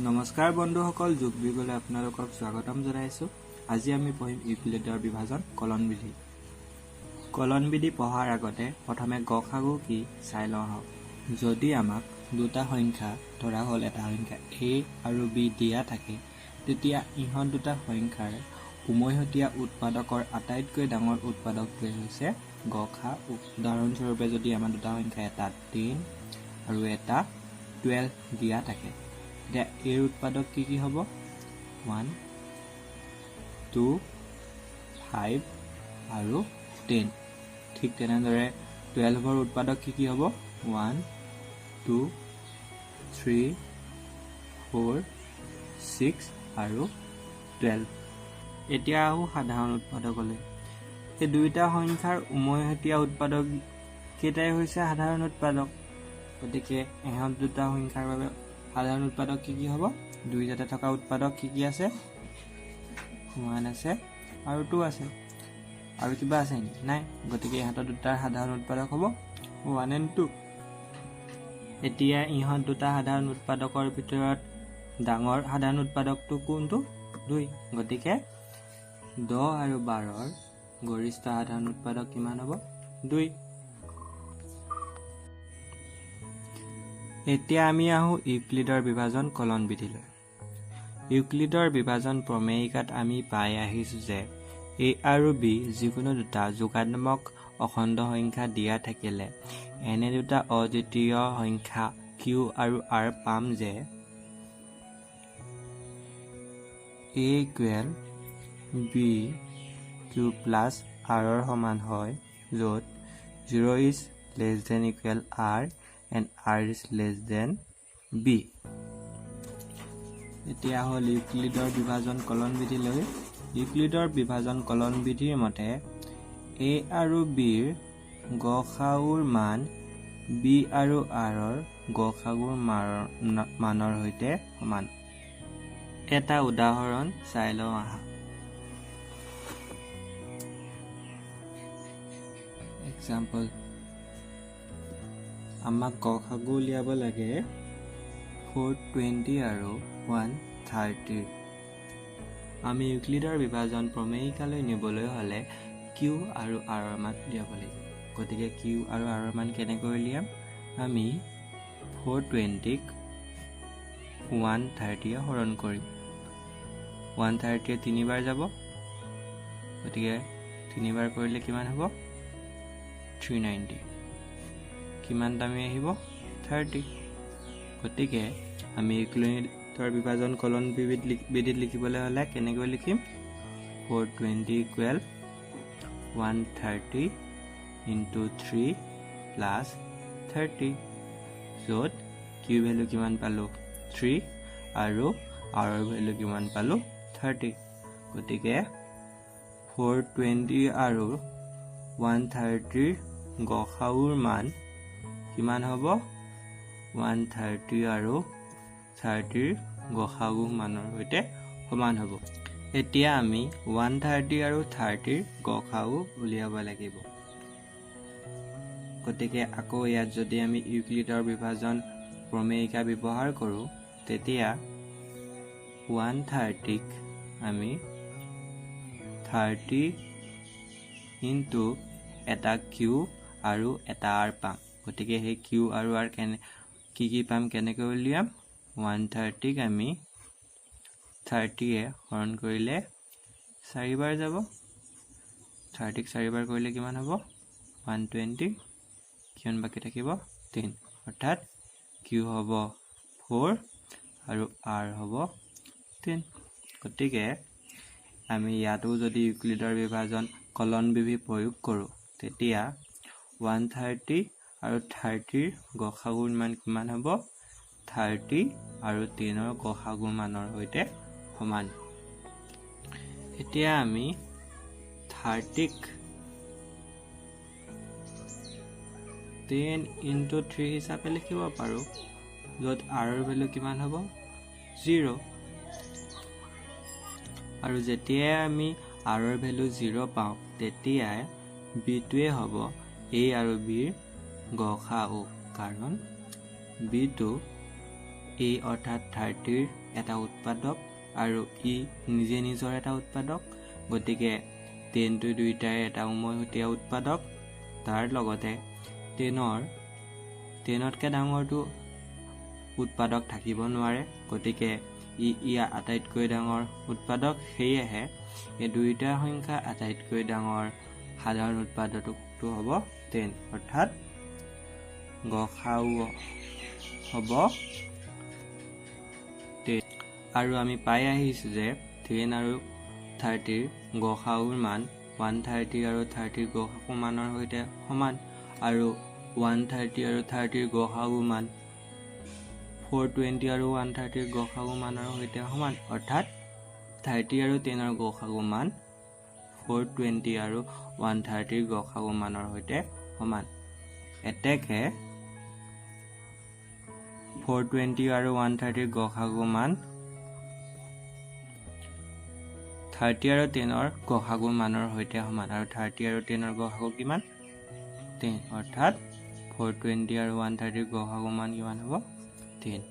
নমস্কাৰ বন্ধুসকল, যোগ বিজ্ঞানলৈ আপোনালোকক স্বাগতম জনাইছোঁ। আজি আমি পঢ়িম ইউক্লিডৰ বিভাজন কলন বিধি। কলন বিধি পঢ়াৰ আগতে প্ৰথমে গসাগু কি চাই লওঁ আহক। যদি আমাক দুটা সংখ্যা ধৰা হ'ল এটা সংখ্যা a আৰু b দিয়া থাকে, তেতিয়া ইহঁত দুটা সংখ্যাৰ উমৈহতীয়া উৎপাদকৰ আটাইতকৈ ডাঙৰ উৎপাদকটোৱে হৈছে গসা। উদাহৰণস্বৰূপে যদি আমাৰ দুটা সংখ্যা এটা 10 আৰু এটা 12 দিয়া থাকে, এতিয়া এৰ উৎপাদক কি হ'ব? 1, 2, 5 আৰু 10। ঠিক তেনেদৰে 12ৰ উৎপাদক কি হ'ব? 1, 2, 3, 4, 6 আৰু 12। এতিয়া আহোঁ সাধাৰণ উৎপাদকলৈ। এই দুইটা সংখ্যাৰ উমৈহতীয়া উৎপাদক কেইটাই হৈছে সাধাৰণ উৎপাদক। গতিকে এহঁত দুটা সংখ্যাৰ বাবে সাধাৰণ উৎপাদক কি হ'ব? দুইটাতে থকা উৎপাদক কি আছে? 1 আছে আৰু 2 আছে। আৰু কিবা আছে নেকি? নাই। গতিকে ইহঁতৰ দুটাৰ সাধাৰণ উৎপাদক হ'ব 1 and 2। এতিয়া ইহঁত দুটা সাধাৰণ উৎপাদকৰ ভিতৰত ডাঙৰ সাধাৰণ উৎপাদকটো কোনটো? 2। গতিকে 10 আৰু 12ৰ গৰিষ্ঠ সাধাৰণ উৎপাদক কিমান হ'ব? 2। এতিয়া আমি আহোঁ ইউক্লিডৰ বিভাজন কলন বিধিলৈ। ইউক্লিডৰ বিভাজন প্ৰমেয়িকাত আমি পাই আহিছোঁ যে a আৰু b যিকোনো দুটা যোগাত্মক অখণ্ড সংখ্যা দিয়া থাকিলে এনে দুটা অদ্বিতীয় সংখ্যা q আৰু r পাম যে a = b q plus r ৰ সমান হয়, য'ত 0 is less than equal r and r is less than b। এতিয়া হ'ল ইউক্লিডৰ বিভাজন কলন বিধিলৈ। ইউক্লিডৰ বিভাজন কলন বিধিৰ মতে a আৰু bৰ গসাগুৰ মান b আৰু r ৰ গসাগুৰ মানৰ সৈতে সমান। এটা উদাহৰণ চাই লওঁ আহা। এক্সাম্পল, আমাক গসাগু উলিয়াব লাগে 420 আৰু 130। আমি ইউক্লিডৰ বিভাজন প্ৰমেয়িকালৈ নিবলৈ হ'লে q আৰু r ৰ মান উলিয়াব লাগিব। গতিকে q আৰু r ৰ মান কেনেকৈ উলিয়াম? আমি 420ক 130 হৰণ কৰিম। 130 তিনিবাৰ যাব, গতিকে তিনিবাৰ কৰিলে কিমান হ'ব? 390। কিমান দামী আহিব? 30। গতিকে আমি ইউক্লিডৰ বিভাজন কলন বিধিত লিখিবলৈ হ'লে কেনেকৈ লিখিম? 420 = 130 × 3 + 30, য'ত q ভেলু কিমান পালোঁ? 3 আৰু r ৰ ভেলু কিমান পালোঁ? 30। গতিকে 420 আৰু 130ৰ গসাগুৰ মান কিমান হ'ব? 130 আৰু 30ৰ গসাগু মানৰ সৈতে সমান হ'ব। এতিয়া আমি 130 আৰু 30ৰ গসাগু উলিয়াব লাগিব। গতিকে আকৌ ইয়াত যদি আমি ইউক্লিডৰ বিভাজন প্ৰমেয়িকা ব্যৱহাৰ কৰোঁ, তেতিয়া 130ক আমি 30 × এটা q আৰু এটা r পাম। গতিকে সেই q আৰু r কি পাম? কেনেকৈ উলিয়াম? 130ক আমি 30য়ে হৰণ কৰিলে 4 বাৰ যাব। 30ক 4 বাৰ কৰিলে কিমান হ'ব? 120। কিমান বাকী থাকিব? 3। অৰ্থাৎ q হ'ব 4 আৰু r হ'ব 3। গতিকে আমি ইয়াতো যদি ইউক্লিডৰ বিভাজন কলন বিধি প্ৰয়োগ কৰোঁ, তেতিয়া 130 আৰু 30ৰ গসাগুৰ মান কিমান হ'ব? 30 আৰু 3ৰ গসাগুৰ মানৰ সৈতে সমান। এতিয়া আমি 30ক 10 × 3 হিচাপে লিখিব পাৰোঁ, য'ত r ৰ ভেলু কিমান হ'ব? 0। আৰু যেতিয়াই আমি r ৰ ভেলু 0 পাওঁ, তেতিয়াই bটোৱে হ'ব a আৰু bৰ গসাগু, কাৰণ bটো A অৰ্থাৎ 30ৰ এটা উৎপাদক আৰু E নিজে নিজৰ এটা উৎপাদক, গতিকে 10 টো দুইটাৰে এটা উমৈহতীয়া উৎপাদক। তাৰ লগতে 10তকৈ ডাঙৰটো উৎপাদক থাকিব নোৱাৰে, গতিকে ইয়াৰ আটাইতকৈ ডাঙৰ উৎপাদক। সেয়েহে এই দুইটা সংখ্যা আটাইতকৈ ডাঙৰ সাধাৰণ উৎপাদকটো হ'ব 10, অৰ্থাৎ গসাউ হ'ব 10। আৰু আমি পাই আহিছোঁ যে 10 আৰু 30ৰ গসাউৰ মান 130 আৰু 30ৰ গসাউ মানৰ সৈতে সমান, আৰু 130 আৰু 30ৰ গসাউ মান 420 আৰু 130ৰ গসাউ মানৰ সৈতে সমান, অৰ্থাৎ 30 আৰু 10ৰ গসাউ মান 420 আৰু 130ৰ গসাউ মানৰ সৈতে সমান। এতেকে 420 আৰু 130ৰ গসাউ মান 30 আৰু 10ৰ গসাউ মানৰ সৈতে সমান, আৰু 30 আৰু 10ৰ গসাউ কিমান? 10, অৰ্থাৎ 420 আৰু 130ৰ গসাউ মান কিমান হ'ব? 10।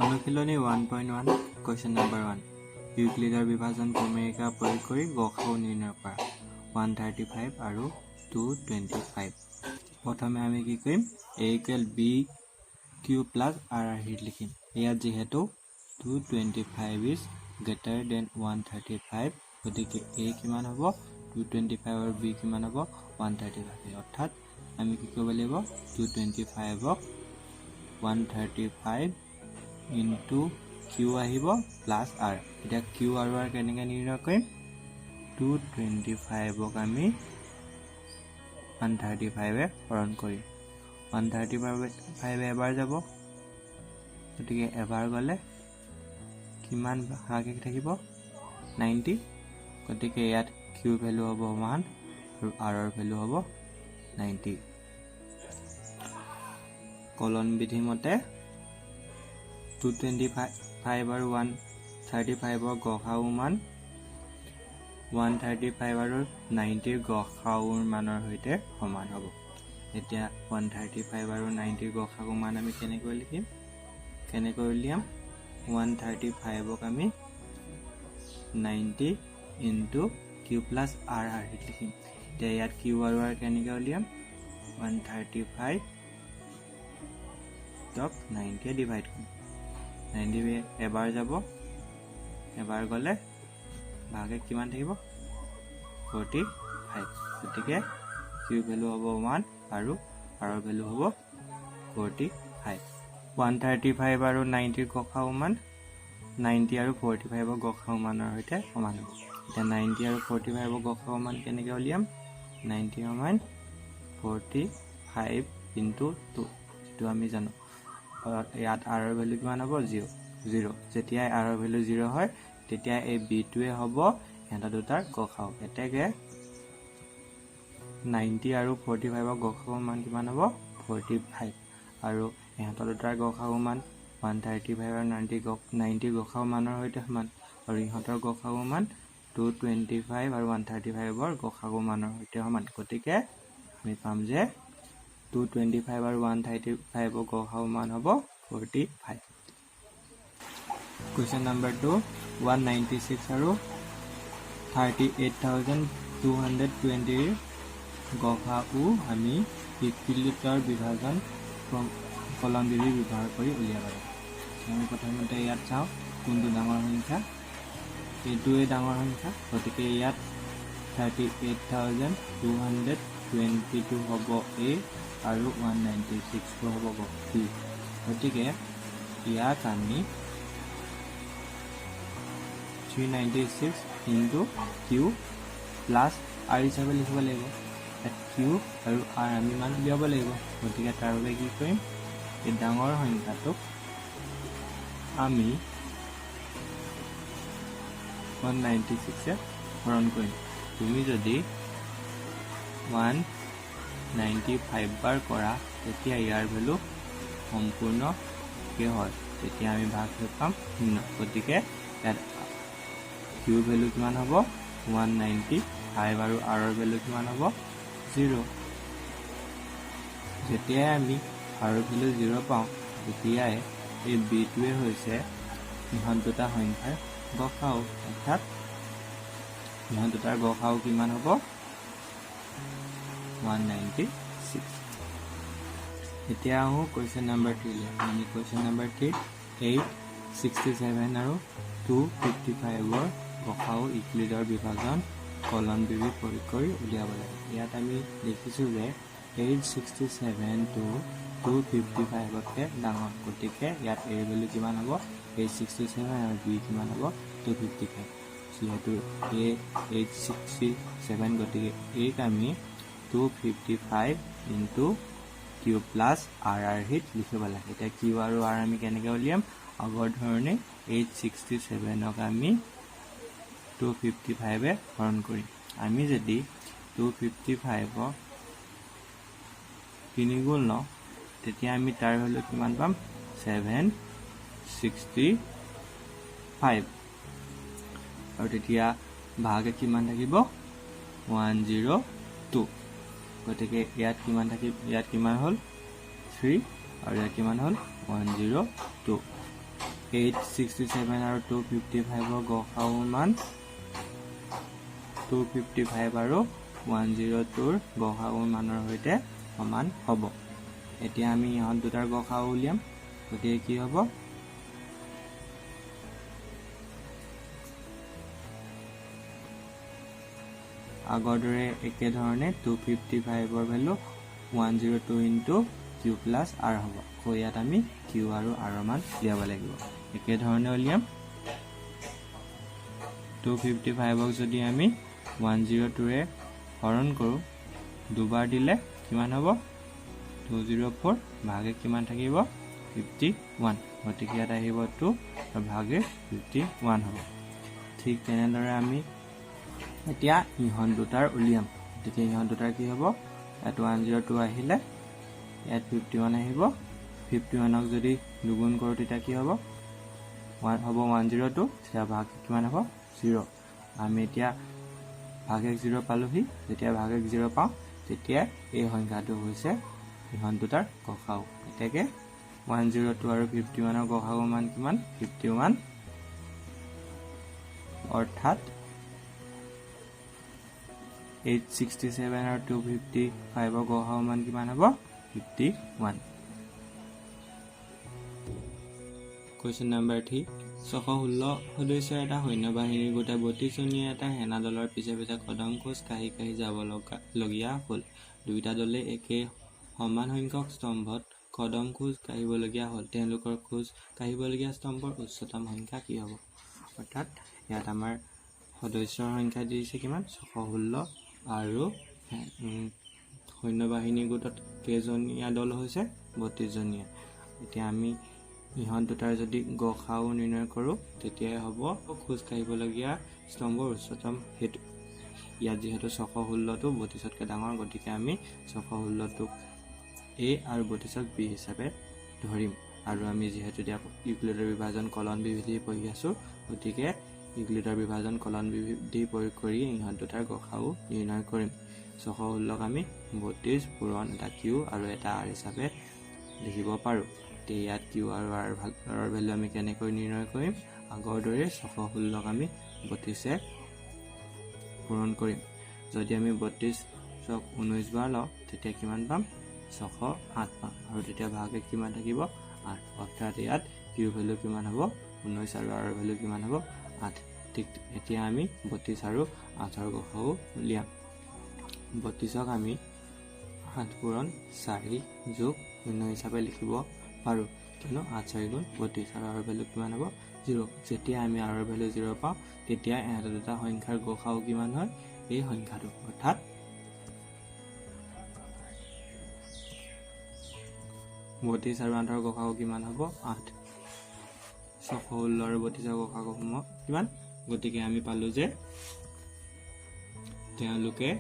অনুশীলনী 1.1 কুৱেশ্যন নম্বৰ 1, ইউক্লিডৰ বিভাজন ক্ৰমীকা প্ৰয়োগ কৰি গসাউ নিৰ্ণয় কৰা। 135 আৰু 225। প্ৰথমে আমি কি কৰিম? A = BQ + R লিখিম। ইয়াত যিহেতু 225 is greater than 135, গতিকে A কিমান হ'ব? 225 আৰু B কিমান হ'ব? 135। অৰ্থাৎ আমি কি কৰিব লাগিব? 225ক 135 ইনটু Q আহিব প্লাছ R। এতিয়া Q আৰু R কেনেকৈ নিৰ্ণয় কৰিম? 225ক আমি 135 হৰণ কৰিম। 135 এবাৰ যাব, গতিকে এবাৰ গ'লে কিমান ভাগে থাকিব? 90, গতিকে ইয়াত Q ভেলু হ'ব 1 আৰু R ৰ ভেলু হ'ব 90। কলন বিধি মতে 225 আৰু 135ৰ গসাউ মান 135 আৰু 90ৰ গসাউৰ মানৰ সৈতে সমান হ'ব। এতিয়া 135 আৰু 90ৰ গসাউ মান আমি কেনেকৈ লিখিম? কেনেকৈ উলিয়াম? 135ক আমি 90 ইনটু Q + R লিখিম। এতিয়া ইয়াত Q আৰু R কেনেকৈ উলিয়াম? 135ক 90 ডিভাইড কৰিম। 90 এবাৰ যাব, এবাৰ গ'লে ভাগে কিমান থাকিব? 45। গতিকে Q ভেলু হ'ব 1 আৰু R ৰ ভেলু হ'ব 45। 135 আৰু 90ৰ গসাউ মান 90 আৰু 45ৰ গসাউ মানৰ সৈতে সমান হ'ব। এতিয়া 90 আৰু 45ৰ গসাউ মান কেনেকৈ উলিয়াম? 90 সমান 45 ইনটু 2, এইটো আমি জানো। ইয়াত R ৰ ভেলু কিমান হ'ব? 0। যেতিয়াই R ৰ ভেলু 0 হয়, তেতিয়া এই বিটোৱে হ'ব সিহঁতৰ দুটাৰ গসাউ। এতেকে 90 আৰু 45ৰ গসাউ মান কিমান হ'ব? 45, আৰু ইহঁতৰ দুটাৰ গসাউ মান 135 আৰু 90 গসাউ মানৰ সৈতে সমান, আৰু ইহঁতৰ গসাউ মান 225 আৰু 135ৰ গসাউ মানৰ সৈতে সমান। গতিকে আমি পাম যে 225 আৰু 135ৰ গসাউ মান হ'ব 45। কুৱেশ্যন নম্বৰ 2, 196 আৰু 38,220ৰ গসাউ আমি ইউক্লিডৰ বিভাজন কলন বিধি ব্যৱহাৰ কৰি উলিয়াব লাগিব। আমি প্ৰথমতে ইয়াত চাওঁ কোনটো ডাঙৰ সংখ্যা। এইটোৱে ডাঙৰ সংখ্যা, গতিকে ইয়াত 38,220টো হ'ব A আৰু 196টো হ'ব B। গতিকে ইয়াক আমি 396 ইনটু Q প্লাছ R হিচাপে লিখিব লাগিব। Q আৰু R আমি মান উলিয়াব লাগিব। গতিকে তাৰ বাবে কি কৰিম? এই ডাঙৰ সংখ্যাটোক আমি 196 হৰণ কৰিম। তুমি যদি 195 বাৰ কৰা, তেতিয়া ইয়াৰ ভেলু সম্পূৰ্ণ হয়, তেতিয়া আমি ভাগ পাম 0। গতিকে ইয়াত Q ভেলু কিমান হ'ব? 195 আৰু R ৰ ভেলু কিমান হ'ব? 0। যেতিয়াই আমি R ৰ ভেলু 0 পাওঁ, তেতিয়াই এই বিটোৱে হৈছে ইহঁত দুটা সংখ্যাৰ গসাউ অৰ্থাৎ ইহঁত দুটাৰ গসাউ কিমান হ'ব 196 এতিয়া আহো কোৱেশ্চন নম্বৰ 3 লৈ আমি কোৱেশ্চন নম্বৰ 3 867 আৰু 255 গসাউ ইউক্লিডৰ বিভাজন কলন বিবি প্ৰয়োগ কৰি উলিয়াব লাগে ইয়াত আমি দেখিছো যে 867 to 255 কে ডাঙৰ গতিকে ইয়াত a ভ্যালু কিমান হ'ব 867 আৰু b কিমান হ'ব 255 যেহেতু a 867 গতিকে a আমি 255 into q plus r হিত লিখিব লাগে এটা q আৰু r আমি কেনেকৈ উলিয়াম আগৰ ধৰণে 867 ক আমি 255 এ হৰণ কৰিম আমি যদি 255 ক 3 গুণ লওঁ তেতিয়া আমি তাৰ ভ্যালু কিমান পাম 765 আৰু তেতিয়া ভাগে কিমান থাকিব 102 গতিকে ইয়াত কিমান থাকিব ইয়াত কিমান হ'ল 3 আৰু ইয়াত কিমান হ'ল 102 867 আৰু 255 ৰ গসাউ মান 255 আৰু 102 ৰ গসাউ মানৰ হৈতে সমান হ'ব এতিয়া আমি ইহঁত দুটাৰ গসাউ উলিয়াম গতিকে কি হ'ব আগৰ দৰে একে ধৰণে 255 ৰ value 102 into q plus r হ'ব ইয়াত আমি q আৰু r মান দিয়াব লাগিব একে ধৰণে উলিয়াম 255 ক যদি আমি 102 ৰে হৰণ কৰো দুবাৰ দিলে কিমান হ'ব 204 ভাগে কিমান থাকিব 51 গতিকে ইয়াত আহিব 2 আৰু ভাগে 51 হ'ব ঠিক তেনেদৰে আমি এতিয়া ইহঁত দুটাৰ উলিয়াম গতিকে ইহঁত দুটাৰ কি হ'ব ইয়াত 102 আহিলে ইয়াত 51 আহিব 51 ক যদি দুগুণ কৰো তেতিয়া কি হ'ব 1 হ'ব 102 তেতিয়া ভাগ কিমান হ'ব 0 আমি এতিয়া ভাগে 0 পালোহি যেতিয়া ভাগে 0 পাওঁ তেতিয়া এই সংখ্যাটো হৈছে ইহঁত দুটাৰ গসাউ এতেকে 102 আৰু 51 ৰ গসাউ মান কিমান 51 অৰ্থাৎ 867 আৰু 255 ৰ গসাউ মান কিমান হ'ব 51 কোৱেশ্চন নম্বৰ 3 616 সদস্যৰ এটা সৈন্যবাহিনীৰ গোটে 32 জনীয়া এটা সেনা দলৰ পিছে পিছে কদম খোজ কাঢ়ি কাঢ়ি যাব লগীয়া হ'ল দুইটা দলে একে সমান সংখ্যক স্তম্ভত কদম খোজ কাঢ়িবলগীয়া হ'ল তেওঁলোকৰ খোজ কাঢ়িবলগীয়া স্তম্ভৰ উচ্চতম সংখ্যা কি হ'ব অৰ্থাৎ ইয়াত আমাৰ সদস্যৰ সংখ্যা দিছে কিমান 616 আৰু সৈন্যবাহিনী গোটত কেজনীয়া দল হৈছে 32 জনীয়া এতিয়া আমি ইহঁত দুটাৰ যদি গসাউ নিৰ্ণয় কৰো তেতিয়া হ'ব খোজ কাঢ়িবলগীয়া স্তম্ভৰ উচ্চতম হেতু ইয়াত যেহেতু 616 টো 32 তকৈ ডাঙৰ গতিকে আমি 616 টোক a আৰু 32 ক b হিচাপে ধৰিম আৰু আমি যেহেতু ইউক্লিডৰ বিভাজন কলন বিধি পঢ়ি আছো গতিকে ইউক্লিডৰ বিভাজন কলন বিধি প্ৰয়োগ কৰি ইহঁত দুটাৰ গসাউ নিৰ্ণয় কৰিম 616 ক আমি 32 পূৰণ এটা q আৰু এটা r হিচাপে লিখিব পাৰো ইয়াত q আৰু r ভ্যালু আমি কেনেকৈ নিৰ্ণয় কৰিম আগৰ দৰে 616 ক আমি 32 এ পূৰণ কৰিম যদি আমি 32 ক 19 বাৰ লওঁ তেতিয়া কিমান পাম 608 পাম আৰু তেতিয়া ভাগে কিমান থাকিব 8 অৰ্থাৎ ইয়াত q ভ্যালু কিমান হ'ব 19 আৰু r ভ্যালু কিমান হ'ব 8 ঠিক এতিয়া আমি 32 আৰু 8 ৰ গসাউ উলিয়াম 32 ক আমি 8 পূৰণ 4 যোগ 0 হিচাপে লিখিব পাৰো কিনো 8 4 গুণ 32 আৰু r ভ্যালু কিমান হ'ব 0 যেতিয়া আমি r ভ্যালু 0 পাওঁ তেতিয়া এটা দুটা সংখ্যাৰ গসাউ কিমান হয় এই সংখ্যাটো অৰ্থাৎ 32 আৰু 8 ৰ গসাউ কিমান হ'ব 8 616 আৰু 32 ৰ গসাউ কিমান গতিকে আমি পালো যে তেওঁলোকে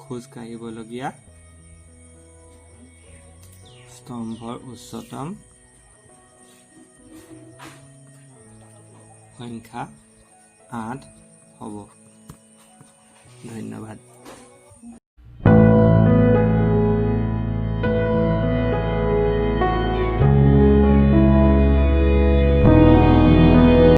খোজ কাঢ়িবলগীয়া স্তম্ভৰ উচ্চতম সংখ্যা 8 হ'ব ধন্যবাদ